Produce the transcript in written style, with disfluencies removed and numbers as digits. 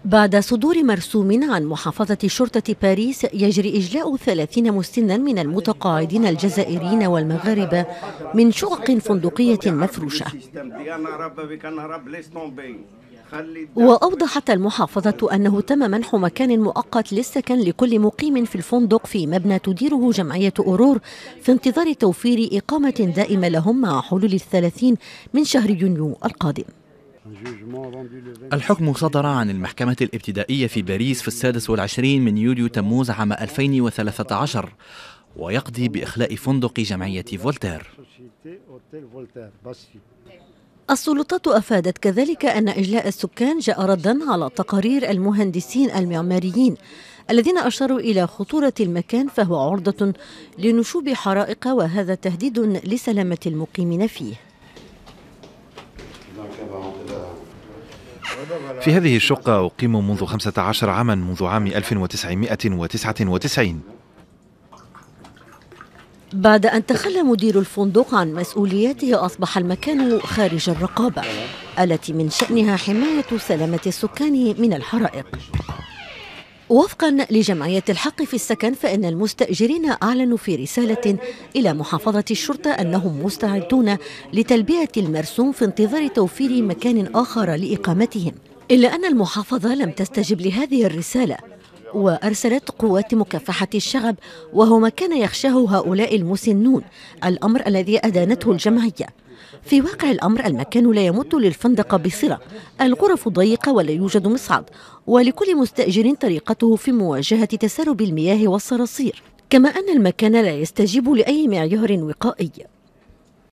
بعد صدور مرسوم عن محافظة شرطة باريس يجري إجلاء 30 مسنا من المتقاعدين الجزائريين والمغاربة من شقق فندقية مفروشة. وأوضحت المحافظة أنه تم منح مكان مؤقت للسكن لكل مقيم في الفندق في مبنى تديره جمعية أورور في انتظار توفير إقامة دائمة لهم مع حلول 30 من شهر يونيو القادم. الحكم صدر عن المحكمة الابتدائية في باريس في 26 من يوليو تموز عام 2013 ويقضي بإخلاء فندق جمعية فولتير. السلطات أفادت كذلك أن إجلاء السكان جاء ردا على تقارير المهندسين المعماريين الذين أشاروا إلى خطورة المكان، فهو عرضة لنشوب حرائق وهذا تهديد لسلامة المقيمين فيه. في هذه الشقة أقيم منذ 15 عاما، منذ عام 1999. بعد أن تخلى مدير الفندق عن مسؤولياته أصبح المكان خارج الرقابة التي من شأنها حماية سلامة السكان من الحرائق. وفقا لجمعية الحق في السكن، فإن المستأجرين أعلنوا في رسالة إلى محافظة الشرطة أنهم مستعدون لتلبية المرسوم في انتظار توفير مكان آخر لإقامتهم، إلا أن المحافظة لم تستجب لهذه الرسالة وأرسلت قوات مكافحة الشغب، وهو ما كان يخشاه هؤلاء المسنون، الأمر الذي أدانته الجمعية. في واقع الأمر المكان لا يمت للفندق بصلة، الغرف ضيقة ولا يوجد مصعد، ولكل مستأجر طريقته في مواجهة تسرب المياه والصراصير، كما أن المكان لا يستجيب لأي معيار وقائي.